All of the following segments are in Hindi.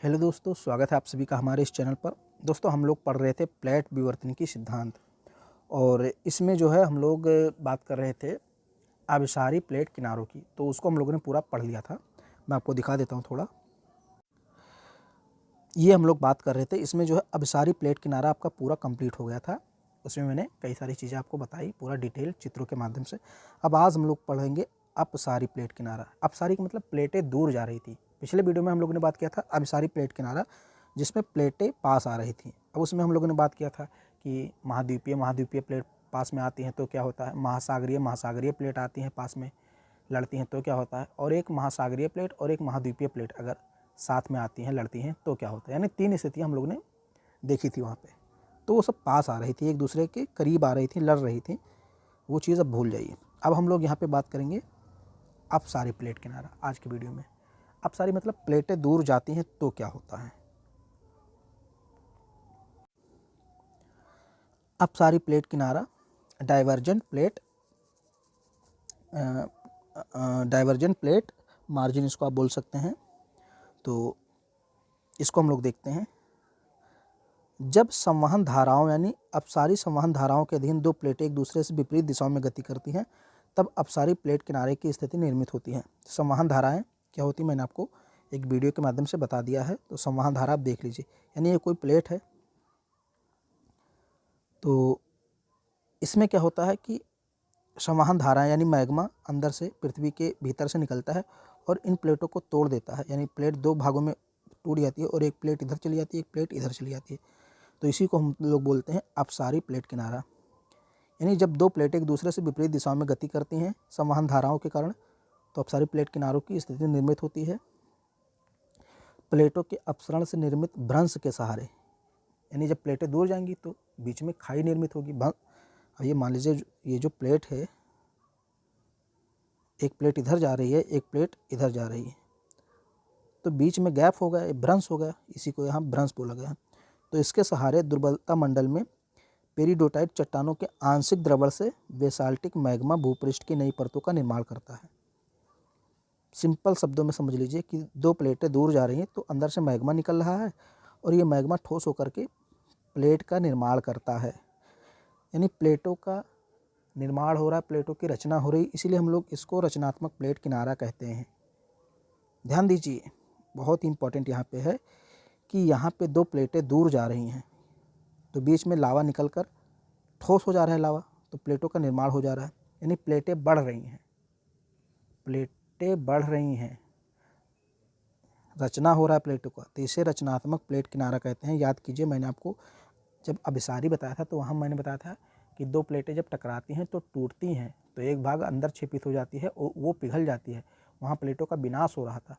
हेलो दोस्तों, स्वागत है आप सभी का हमारे इस चैनल पर। दोस्तों, हम लोग पढ़ रहे थे प्लेट विवर्तनिकी सिद्धांत और इसमें जो है हम लोग बात कर रहे थे अभिसारी प्लेट किनारों की। तो उसको हम लोगों ने पूरा पढ़ लिया था। मैं आपको दिखा देता हूँ थोड़ा। ये हम लोग बात कर रहे थे, इसमें जो है अभिसारी प्लेट किनारा आपका पूरा कंप्लीट हो गया था। उसमें मैंने कई सारी चीज़ें आपको बताई पूरा डिटेल चित्रों के माध्यम से। अब आज हम लोग पढ़ेंगे अपसारी प्लेट किनारा। अपसारी का मतलब प्लेटें दूर जा रही थी। पिछले वीडियो में हम लोगों ने बात किया था अभिसारी प्लेट किनारा, जिसमें प्लेटें पास आ रही थी। अब उसमें हम लोगों ने बात किया था कि महाद्वीपीय प्लेट पास में आती हैं तो क्या होता है, महासागरीय प्लेट आती हैं पास में लड़ती हैं तो क्या होता है, और एक महासागरीय प्लेट और एक महाद्वीपीय प्लेट अगर साथ में आती हैं लड़ती हैं तो क्या होता है। यानी 3 स्थितियाँ हम लोगों ने देखी थी वहाँ पे। तो वो सब पास आ रही थी, एक दूसरे के करीब आ रही थी, लड़ रही थी। वो चीज़ अब भूल जाइए। अब हम लोग यहाँ पे बात करेंगे अपसारी प्लेट किनारा आज की वीडियो में। अपसारी मतलब प्लेटें दूर जाती हैं तो क्या होता है। अपसारी प्लेट किनारा डाइवर्जेंट प्लेट मार्जिन इसको आप बोल सकते हैं। तो इसको हम लोग देखते हैं। जब संवहन धाराओं यानी अपसारी संवहन धाराओं के अधीन दो प्लेटें एक दूसरे से विपरीत दिशाओं में गति करती हैं, तब अपसारी प्लेट किनारे की स्थिति निर्मित होती है। संवहन धाराएं क्या होती, मैंने आपको एक वीडियो के माध्यम से बता दिया है। तो संवहन धारा आप देख लीजिए। यानी ये कोई प्लेट है, तो इसमें क्या होता है कि संवहन धारा यानी मैग्मा अंदर से पृथ्वी के भीतर से निकलता है और इन प्लेटों को तोड़ देता है। यानी प्लेट 2 भागों में टूट जाती है और एक प्लेट इधर चली जाती है, एक प्लेट इधर चली जाती है। तो इसी को हम लोग बोलते हैं अपसारी प्लेट किनारा। यानी जब 2 प्लेटें एक दूसरे से विपरीत दिशाओं में गति करती हैं संवहन धाराओं के कारण, तो अपसारी प्लेट किनारों की स्थिति निर्मित होती है। प्लेटों के अपसरण से निर्मित भ्रंश के सहारे, यानी जब प्लेटें दूर जाएंगी तो बीच में खाई निर्मित होगी। अब ये मान लीजिए ये जो प्लेट है, एक प्लेट इधर जा रही है, एक प्लेट इधर जा रही है, तो बीच में गैप हो गया, भ्रंश हो गया। इसी को यहाँ भ्रंश बोला गया। तो इसके सहारे दुर्बलता मंडल में पेरिडोटाइट चट्टानों के आंशिक द्रवण से बेसाल्टिक मैग्मा भूपृष्ठ की नई परतों का निर्माण करता है। सिंपल शब्दों में समझ लीजिए कि 2 प्लेटें दूर जा रही हैं तो अंदर से मैग्मा निकल रहा है और ये मैग्मा ठोस होकर के प्लेट का निर्माण करता है। यानी प्लेटों का निर्माण हो रहा है, प्लेटों की रचना हो रही, इसीलिए हम लोग इसको रचनात्मक प्लेट किनारा कहते हैं। ध्यान दीजिए, बहुत इंपॉर्टेंट यहाँ पे है कि यहाँ पे 2 प्लेटें दूर जा रही हैं तो बीच में लावा निकलकर ठोस हो जा रहा है लावा, तो प्लेटों का निर्माण हो जा रहा है। यानी प्लेटें बढ़ रही हैं, प्लेटें बढ़ रही हैं, रचना हो रहा है प्लेटों का, तो इसे रचनात्मक प्लेट किनारा कहते हैं। याद कीजिए, मैंने आपको जब अभिसारी बताया था तो वहाँ मैंने बताया था कि 2 प्लेटें जब टकराती हैं तो टूटती हैं, तो एक भाग अंदर छिपित हो जाती है और वो पिघल जाती है। वहाँ प्लेटों का विनाश हो रहा था।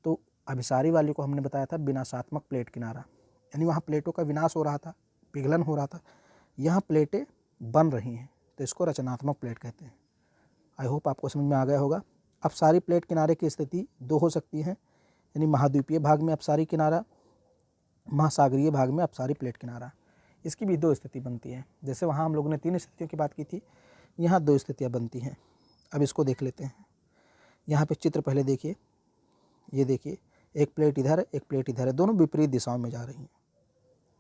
तो अभिसारी वाली को हमने बताया था विनाशात्मक प्लेट किनारा। यानी वहाँ प्लेटों का विनाश हो रहा था, पिघलन हो रहा था। यहाँ प्लेटें बन रही हैं तो इसको रचनात्मक प्लेट कहते हैं। आई होप आपको समझ में आ गया होगा। अपसारी प्लेट किनारे की स्थिति 2 हो सकती है, यानी महाद्वीपीय भाग में अपसारी किनारा, महासागरीय भाग में अपसारी प्लेट किनारा। इसकी भी 2 स्थिति बनती है। जैसे वहाँ हम लोगों ने 3 स्थितियों की बात की थी, यहाँ 2 स्थितियाँ बनती हैं। अब इसको देख लेते हैं। यहाँ पे चित्र पहले देखिए, ये देखिए, एक प्लेट इधर है, एक प्लेट इधर है, दोनों विपरीत दिशाओं में जा रही हैं।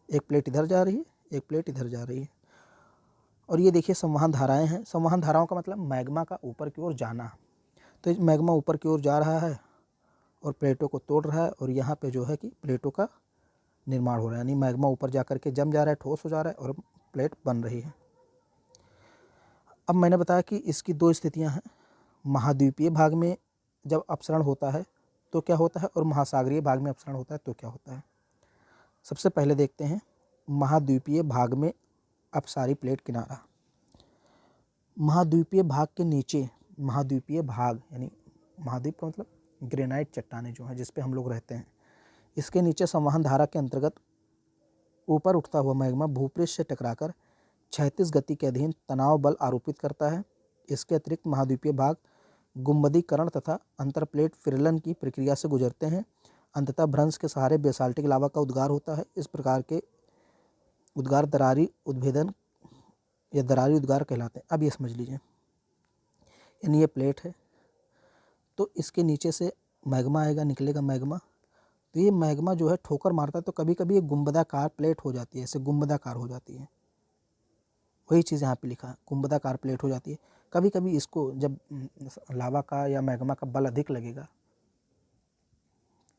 एक प्लेट इधर जा रही है, एक प्लेट इधर जा रही है। और ये देखिए संवहन धाराएं हैं। संवहन धाराओं का मतलब मैग्मा का ऊपर की ओर जाना। तो मैग्मा ऊपर की ओर जा रहा है और प्लेटों को तोड़ रहा है, और यहाँ पे जो है कि प्लेटों का निर्माण हो रहा है। यानी मैग्मा ऊपर जा कर के जम जा रहा है, ठोस हो जा रहा है और प्लेट बन रही है। अब मैंने बताया कि इसकी 2 स्थितियाँ हैं। महाद्वीपीय भाग में जब अपसरण होता है तो क्या होता है और महासागरीय भाग में अपसरण होता है तो क्या होता है। सबसे पहले देखते हैं महाद्वीपीय भाग में अपसारी प्लेट किनारा। महाद्वीपीय भाग के नीचे, महाद्वीपीय भाग यानी महाद्वीप का मतलब ग्रेनाइट चट्टानें जो हैं जिस पे हम लोग रहते हैं, इसके नीचे संवहन धारा के अंतर्गत ऊपर उठता हुआ मैग्मा भूपृष्ठ से टकराकर क्षैतिज गति के अधीन तनाव बल आरोपित करता है। इसके अतिरिक्त महाद्वीपीय भाग गुंबदीकरण तथा अंतरप्लेट फिरलन की प्रक्रिया से गुजरते हैं। अंततः भ्रंश के सहारे बेसाल्टिक लावा का उद्गार होता है। इस प्रकार के उद्गार दरारी उद्भेदन या दरारी उद्गार कहलाते हैं। अब ये समझ लीजिए, यानी ये प्लेट है तो इसके नीचे से मैग्मा आएगा, निकलेगा मैग्मा, तो ये मैग्मा जो है ठोकर मारता है तो कभी कभी ये गुंबदाकार प्लेट हो जाती है, ऐसे गुंबदाकार हो जाती है। वही चीज़ यहाँ पे लिखा है, गुंबदाकार प्लेट हो जाती है। कभी कभी इसको जब लावा का या मैग्मा का बल अधिक लगेगा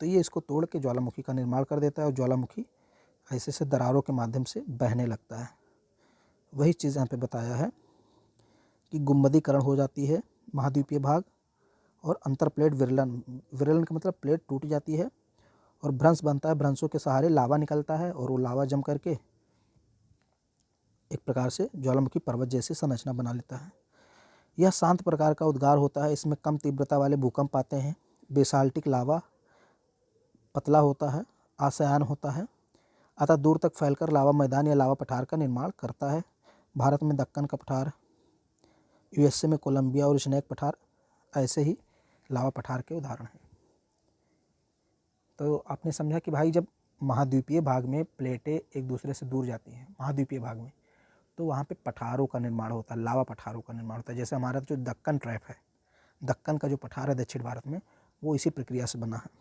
तो ये इसको तोड़ के ज्वालामुखी का निर्माण कर देता है और ज्वालामुखी ऐसे ऐसे दरारों के माध्यम से बहने लगता है। वही चीज़ यहाँ पे बताया है कि गुंबदीकरण हो जाती है महाद्वीपीय भाग, और अंतर प्लेट विरलन, विरलन का मतलब प्लेट टूट जाती है और भ्रंश बनता है। भ्रंशों के सहारे लावा निकलता है और वो लावा जम करके एक प्रकार से ज्वालामुखी पर्वत जैसी संरचना बना लेता है। यह शांत प्रकार का उद्गार होता है। इसमें कम तीव्रता वाले भूकंप आते हैं। बेसाल्टिक लावा पतला होता है, आसयान होता है, अतः दूर तक फैलकर लावा मैदान या लावा पठार का निर्माण करता है। भारत में दक्कन का पठार, यूएसए में कोलंबिया और स्नैक पठार ऐसे ही लावा पठार के उदाहरण हैं। तो आपने समझा कि भाई जब महाद्वीपीय भाग में प्लेटें एक दूसरे से दूर जाती हैं महाद्वीपीय भाग में, तो वहाँ पे पठारों का निर्माण होता है, लावा पठारों का निर्माण होता है। जैसे हमारा जो दक्कन ट्रैप है, दक्कन का जो पठार है दक्षिण भारत में, वो इसी प्रक्रिया से बना है।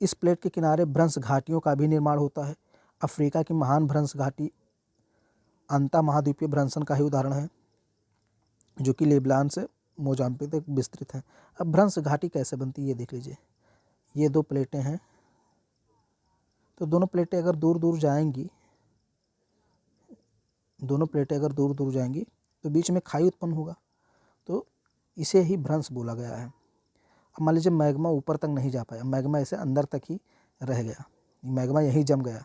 इस प्लेट के किनारे भ्रंश घाटियों का भी निर्माण होता है। अफ्रीका की महान भ्रंश घाटी अंता महाद्वीपीय भ्रंशन का ही उदाहरण है, जो कि लेबनान से मोजाम्बिक तक विस्तृत है। अब भ्रंश घाटी कैसे बनती है ये देख लीजिए। ये दो प्लेटें हैं, तो दोनों प्लेटें अगर दूर दूर जाएंगी, दोनों प्लेटें अगर दूर दूर जाएंगी तो बीच में खाई उत्पन्न होगा, तो इसे ही भ्रंश बोला गया है। अब मान लीजिए मैग्मा ऊपर तक नहीं जा पाया, मैग्मा ऐसे अंदर तक ही रह गया, मैग्मा यहीं जम गया,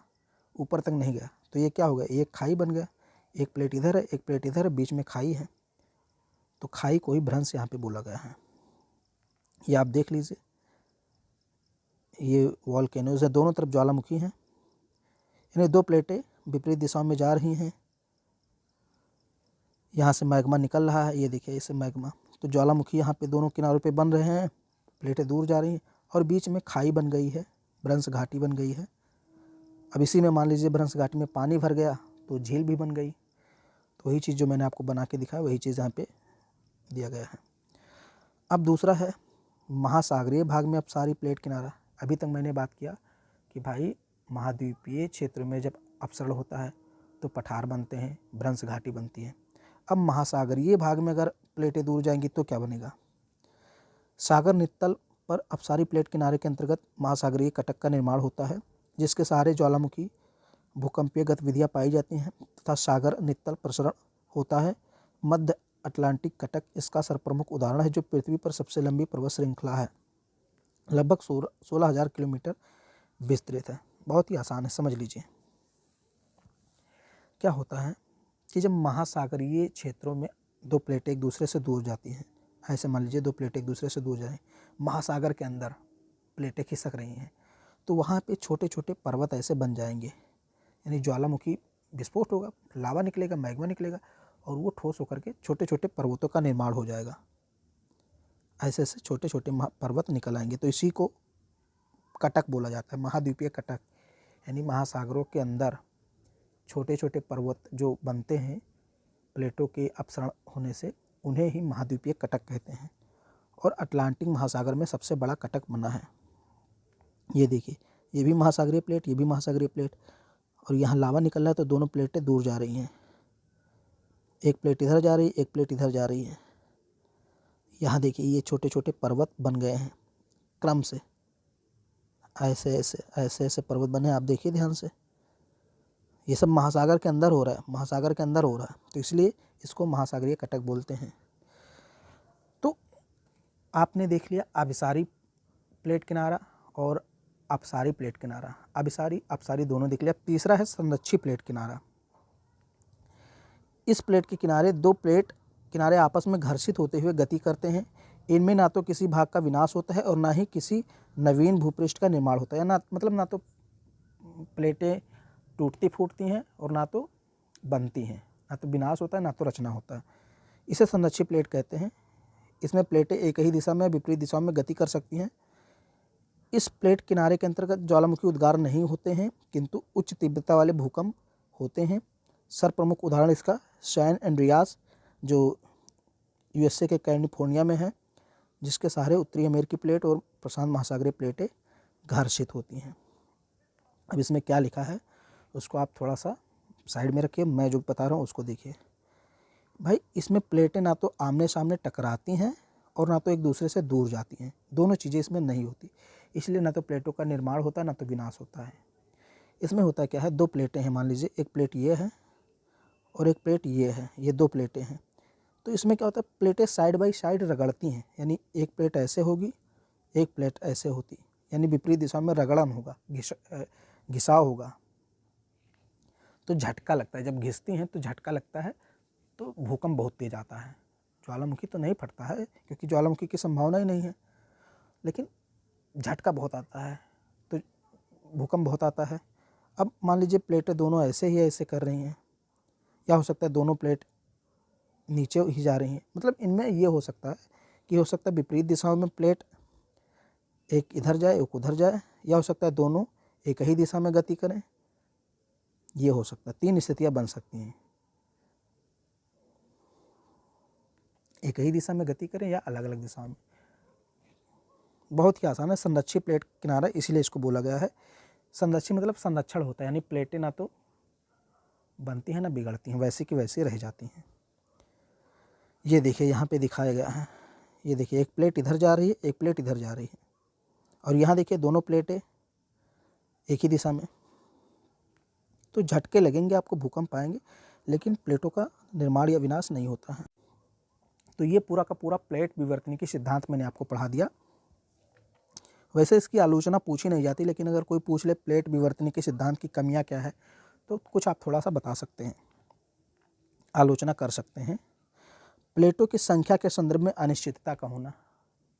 ऊपर तक नहीं गया, तो ये क्या हो गया, एक खाई बन गया। एक प्लेट इधर है, एक प्लेट इधर है, बीच में खाई है, तो खाई को ही भ्रंश यहाँ पे बोला गया है। ये आप देख लीजिए, ये वॉल्केनोज है, दोनों तरफ ज्वालामुखी हैं। इन्हें दो प्लेटें विपरीत दिशाओं में जा रही हैं, यहाँ से मैग्मा निकल रहा है, ये देखिए इसे मैग्मा, तो ज्वालामुखी यहाँ पे दोनों किनारों पे बन रहे हैं, प्लेटें दूर जा रही हैं और बीच में खाई बन गई है, भ्रंश घाटी बन गई है। अब इसी में मान लीजिए भ्रंश घाटी में पानी भर गया तो झील भी बन गई। तो वही चीज़ जो मैंने आपको बना के दिखाया वही चीज़ यहाँ पे दिया गया है। अब दूसरा है महासागरीय भाग में अपसारी प्लेट किनारा। अभी तक मैंने बात किया कि भाई महाद्वीपीय क्षेत्र में जब अपसरण होता है तो पठार बनते हैं, भ्रंश घाटी बनती है। अब महासागरीय भाग में अगर प्लेटें दूर जाएंगी तो क्या बनेगा। सागर नित्तल पर अपसारी प्लेट किनारे के अंतर्गत महासागरीय कटक का निर्माण होता है, जिसके सहारे ज्वालामुखी भूकंपीय गतिविधियाँ पाई जाती हैं तथा सागर नित्तल प्रसरण होता है। मध्य अटलांटिक कटक इसका सर्वप्रमुख उदाहरण है, जो पृथ्वी पर सबसे लंबी पर्वत श्रृंखला है, लगभग 16,000 किलोमीटर विस्तृत है। बहुत ही आसान है, समझ लीजिए। क्या होता है कि जब महासागरीय क्षेत्रों में दो प्लेटें एक दूसरे से दूर जाती हैं, ऐसे मान लीजिए दो प्लेटें एक दूसरे से दूर जा रही हैं, महासागर के अंदर प्लेटें खिसक रही हैं, तो वहाँ पे छोटे छोटे पर्वत ऐसे बन जाएंगे, यानी ज्वालामुखी विस्फोट होगा, लावा निकलेगा, मैग्मा निकलेगा और वो ठोस होकर के छोटे छोटे पर्वतों का निर्माण हो जाएगा। ऐसे ऐसे छोटे छोटे पर्वत निकल आएंगे, तो इसी को कटक बोला जाता है, महाद्वीपीय कटक। यानी महासागरों के अंदर छोटे छोटे पर्वत जो बनते हैं प्लेटों के अपसरण होने से, उन्हें ही महाद्वीपीय कटक कहते हैं। और अटलांटिक महासागर में सबसे बड़ा कटक बना है। ये देखिए, ये भी महासागरीय प्लेट, ये भी महासागरीय प्लेट, और यहाँ लावा निकल रहा है तो दोनों प्लेटें दूर जा रही हैं। एक प्लेट इधर जा रही है, एक प्लेट इधर जा रही है। यहाँ देखिए ये छोटे छोटे पर्वत बन गए हैं क्रम से, ऐसे ऐसे ऐसे ऐसे पर्वत बने। आप देखिए ध्यान से, ये सब महासागर के अंदर हो रहा है, महासागर के अंदर हो रहा है, तो इसलिए इसको महासागरीय कटक बोलते हैं। तो आपने देख लिया अभिसारी प्लेट किनारा और अपसारी प्लेट किनारा। अभिसारी अपसारी दोनों देख लिया। तीसरा है संरक्षी प्लेट किनारा। इस प्लेट के किनारे दो प्लेट किनारे आपस में घर्षित होते हुए गति करते हैं। इनमें ना तो किसी भाग का विनाश होता है और ना ही किसी नवीन भूपृष्ठ का निर्माण होता है। ना तो प्लेटें टूटती फूटती हैं और ना तो बनती हैं, ना तो विनाश होता है ना तो रचना होता है। इसे संरक्षी प्लेट कहते हैं। इसमें प्लेटें एक ही दिशा में विपरीत दिशाओं में गति कर सकती हैं। इस प्लेट किनारे के अंतर्गत ज्वालामुखी उद्गार नहीं होते हैं, किंतु उच्च तीव्रता वाले भूकंप होते हैं। सर्वप्रमुख उदाहरण इसका सैन एंड्रियास, जो यूएसए के कैलिफोर्निया में है, जिसके सहारे उत्तरी अमेरिकी प्लेट और प्रशांत महासागरीय प्लेटें घर्षित होती हैं। अब इसमें क्या लिखा है उसको आप थोड़ा सा साइड में रखिए, मैं जो बता रहा हूँ उसको देखिए। भाई इसमें प्लेटें ना तो आमने सामने टकराती हैं और ना तो एक दूसरे से दूर जाती हैं, दोनों चीज़ें इसमें नहीं होती, इसलिए ना तो प्लेटों का निर्माण होता है ना तो विनाश होता है। इसमें होता क्या है, दो प्लेटें हैं, मान लीजिए एक प्लेट ये है और एक प्लेट ये है, ये दो प्लेटें हैं। तो इसमें क्या होता है, प्लेटें साइड बाई साइड रगड़ती हैं, यानी एक प्लेट ऐसे होगी एक प्लेट ऐसे होती, यानी विपरीत दिशा में रगड़न होगा, घिसाव होगा, तो झटका लगता है। जब घिसती हैं तो झटका लगता है, तो भूकंप बहुत तेज आता है। ज्वालामुखी तो नहीं फटता है क्योंकि ज्वालामुखी की संभावना ही नहीं है, लेकिन झटका बहुत आता है, तो भूकंप बहुत आता है। अब मान लीजिए प्लेटें दोनों ऐसे ही ऐसे कर रही हैं, या हो सकता है दोनों प्लेट नीचे ही जा रही हैं, मतलब इनमें ये हो सकता है कि हो सकता है विपरीत दिशाओं में प्लेट एक इधर जाए एक उधर जाए, या हो सकता है दोनों एक ही दिशा में गति करें, ये हो सकता है। तीन स्थितियां बन सकती हैं, एक ही दिशा में गति करें या अलग अलग दिशाओं में। बहुत ही आसान है, संरक्षित प्लेट किनारा इसीलिए इसको बोला गया है। संरक्षित मतलब संरक्षण होता है, यानी प्लेटें ना तो बनती हैं ना बिगड़ती हैं, वैसी की वैसी रह जाती हैं। ये देखिए यहाँ पे दिखाया गया है, ये देखिए एक प्लेट इधर जा रही है एक प्लेट इधर जा रही है, और यहाँ देखिए दोनों प्लेटें एक ही दिशा में, तो झटके लगेंगे आपको, भूकंप आएंगे, लेकिन प्लेटों का निर्माण या विनाश नहीं होता है। तो ये पूरा का पूरा प्लेट विवर्तनिकी सिद्धांत मैंने आपको पढ़ा दिया। वैसे इसकी आलोचना पूछी नहीं जाती, लेकिन अगर कोई पूछ ले प्लेट विवर्तनिकी सिद्धांत की कमियां क्या है, तो कुछ आप थोड़ा सा बता सकते हैं, आलोचना कर सकते हैं। प्लेटों की संख्या के संदर्भ में अनिश्चितता का होना,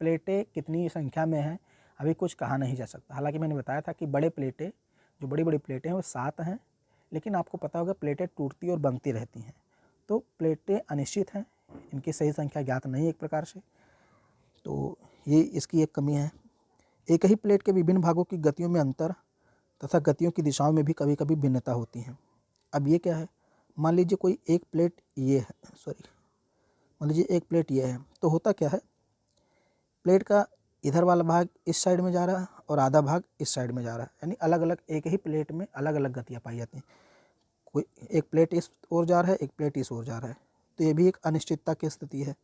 प्लेटें कितनी संख्या में हैं अभी कुछ कहा नहीं जा सकता। हालांकि मैंने बताया था कि बड़े प्लेटें, जो बड़ी बड़ी प्लेटें हैं वो 7 हैं, लेकिन आपको पता होगा प्लेटें टूटती और बनती रहती हैं, तो प्लेटें अनिश्चित हैं, इनकी सही संख्या ज्ञात नहीं है एक प्रकार से, तो ये इसकी एक कमी है। एक ही प्लेट के विभिन्न भागों की गतियों में अंतर तथा गतियों की दिशाओं में भी कभी कभी भिन्नता होती है। अब ये क्या है, मान लीजिए कोई एक प्लेट ये है, मान लीजिए एक प्लेट ये है, तो होता क्या है, प्लेट का इधर वाला भाग इस साइड में जा रहा है और आधा भाग इस साइड में जा रहा है, यानी अलग अलग एक ही प्लेट में अलग अलग गतियाँ पाई जाती हैं। कोई एक प्लेट इस ओर जा रहा है एक प्लेट इस ओर जा रहा है, तो ये भी एक अनिश्चितता की स्थिति है।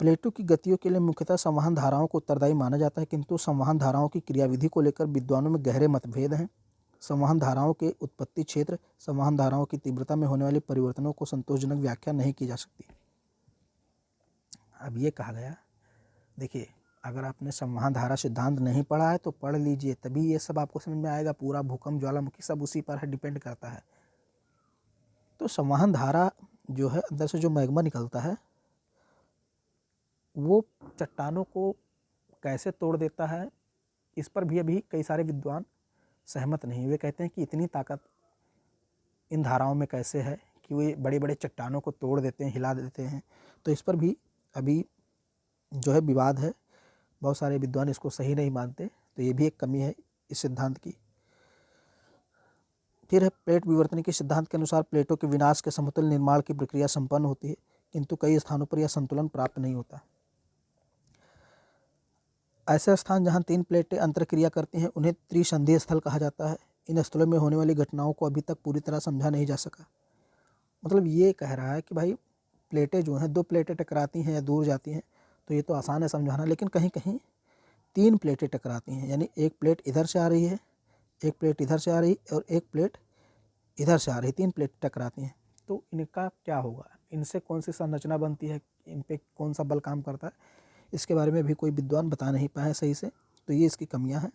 प्लेटों की गतियों के लिए मुख्यतः संवहन धाराओं को उत्तरदायी माना जाता है, किंतु संवहन धाराओं की क्रियाविधि को लेकर विद्वानों में गहरे मतभेद हैं। संवहन धाराओं के उत्पत्ति क्षेत्र, संवहन धाराओं की तीव्रता में होने वाले परिवर्तनों को संतोषजनक व्याख्या नहीं की जा सकती। अब ये कहा गया, देखिए अगर आपने संवहन धारा सिद्धांत नहीं पढ़ा है तो पढ़ लीजिए, तभी ये सब आपको समझ में आएगा। पूरा भूकंप ज्वालामुखी सब उसी पर है, डिपेंड करता है। तो संवहन धारा जो है, अंदर से जो मैग्मा निकलता है वो चट्टानों को कैसे तोड़ देता है, इस पर भी अभी कई सारे विद्वान सहमत नहीं। वे कहते हैं कि इतनी ताकत इन धाराओं में कैसे है कि वे बड़े बड़े चट्टानों को तोड़ देते हैं, हिला देते हैं, तो इस पर भी अभी जो है विवाद है। बहुत सारे विद्वान इसको सही नहीं मानते, तो ये भी एक कमी है इस सिद्धांत की। फिर है प्लेट विवर्तनिकी सिद्धांत के अनुसार प्लेटों के विनाश के समतुल्य निर्माण की प्रक्रिया संपन्न होती है, किंतु कई स्थानों पर यह संतुलन प्राप्त नहीं होता। ऐसे स्थान जहां 3 प्लेटें अंतरक्रिया करती हैं उन्हें त्रिसंधि स्थल कहा जाता है। इन स्थलों में होने वाली घटनाओं को अभी तक पूरी तरह समझा नहीं जा सका। मतलब ये कह रहा है कि भाई प्लेटें जो हैं, 2 प्लेटें टकराती हैं या दूर जाती हैं तो ये तो आसान है समझाना, लेकिन कहीं कहीं 3 प्लेटें टकराती हैं, यानी एक प्लेट इधर से आ रही है, एक प्लेट इधर से आ रही और एक प्लेट इधर से आ रही, 3 प्लेट टकराती हैं, तो इनका क्या होगा, इनसे कौन सी संरचना बनती है, इन पे कौन सा बल काम करता है, इसके बारे में भी कोई विद्वान बता नहीं पाए सही से। तो ये इसकी कमियां हैं।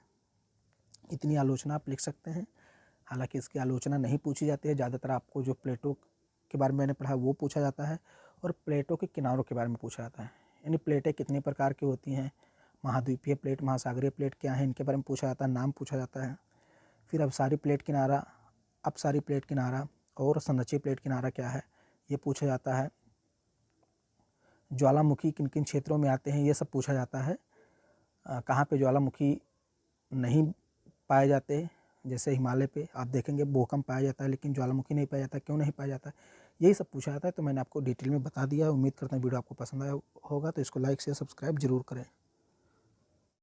इतनी आलोचना आप लिख सकते हैं। हालांकि इसकी आलोचना नहीं पूछी जाती है, ज़्यादातर आपको जो प्लेटों के बारे में मैंने पढ़ा वो पूछा जाता है और प्लेटों के किनारों के बारे में पूछा जाता है, यानी प्लेटें कितने प्रकार की होती हैं, महाद्वीपीय प्लेट महासागरीय प्लेट क्या है, इनके बारे में पूछा जाता है, नाम पूछा जाता है। फिर अपसारी प्लेट किनारा, अपसारी प्लेट किनारा और संरचित प्लेट किनारा क्या है ये पूछा जाता है। ज्वालामुखी किन किन क्षेत्रों में आते हैं ये सब पूछा जाता है। कहाँ पे ज्वालामुखी नहीं पाए जाते, जैसे हिमालय पे आप देखेंगे भूकंप पाया जाता है लेकिन ज्वालामुखी नहीं पाया जाता, क्यों नहीं पाया जाता, यही सब पूछा जाता है। तो मैंने आपको डिटेल में बता दिया। उम्मीद करता हूँ वीडियो आपको पसंद आया होगा, तो इसको लाइक शेयर सब्सक्राइब जरूर करें।